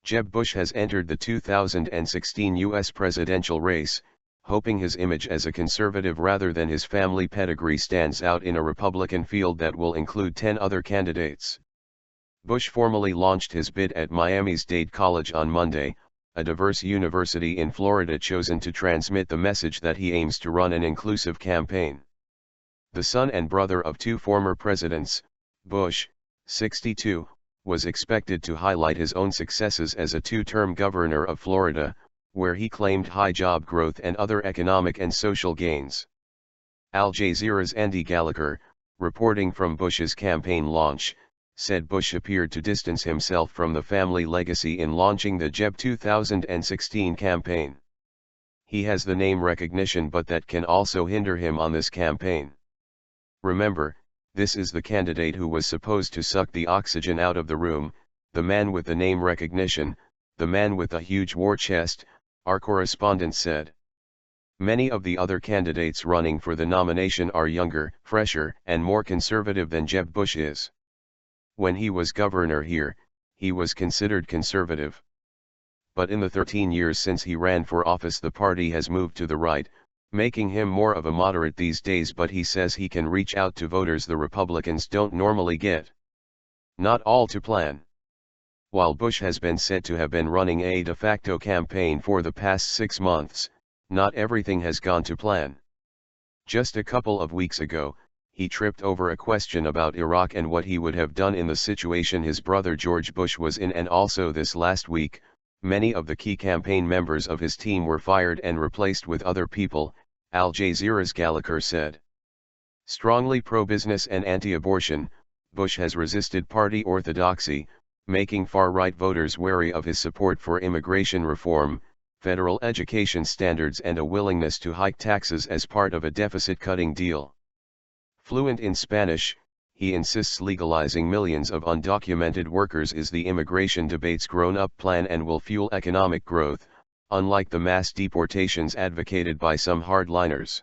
Jeb Bush has entered the 2016 U.S. presidential race, hoping his image as a conservative rather than his family pedigree stands out in a Republican field that will include 10 other candidates. Bush formally launched his bid at Miami's Dade College on Monday, a diverse university in Florida chosen to transmit the message that he aims to run an inclusive campaign. The son and brother of two former presidents, Bush, 62, was expected to highlight his own successes as a two-term governor of Florida, where he claimed high job growth and other economic and social gains. Al Jazeera's Andy Gallacher, reporting from Bush's campaign launch, said Bush appeared to distance himself from the family legacy in launching the Jeb 2016 campaign. He has the name recognition, but that can also hinder him on this campaign. Remember, this is the candidate who was supposed to suck the oxygen out of the room, the man with the name recognition, the man with a huge war chest, our correspondent said. Many of the other candidates running for the nomination are younger, fresher, and more conservative than Jeb Bush is. When he was governor here, he was considered conservative. But in the 13 years since he ran for office, the party has moved to the right, making him more of a moderate these days, but he says he can reach out to voters the Republicans don't normally get. Not all to plan. While Bush has been said to have been running a de facto campaign for the past 6 months, not everything has gone to plan. Just a couple of weeks ago, he tripped over a question about Iraq and what he would have done in the situation his brother George Bush was in, and also this last week, many of the key campaign members of his team were fired and replaced with other people, Al Jazeera's Gallacher said. Strongly pro-business and anti-abortion, Bush has resisted party orthodoxy, making far-right voters wary of his support for immigration reform, federal education standards, and a willingness to hike taxes as part of a deficit-cutting deal. Fluent in Spanish, he insists legalizing millions of undocumented workers is the immigration debate's grown-up plan and will fuel economic growth, unlike the mass deportations advocated by some hardliners.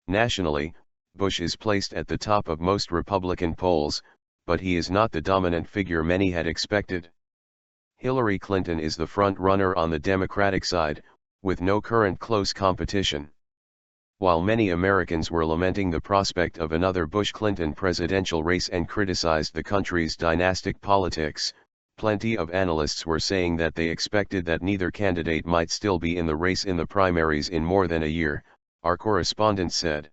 Nationally, Bush is placed at the top of most Republican polls, but he is not the dominant figure many had expected. Hillary Clinton is the front-runner on the Democratic side, with no current close competition. While many Americans were lamenting the prospect of another Bush-Clinton presidential race and criticized the country's dynastic politics, plenty of analysts were saying that they expected that neither candidate might still be in the race in the primaries in more than a year, our correspondent said.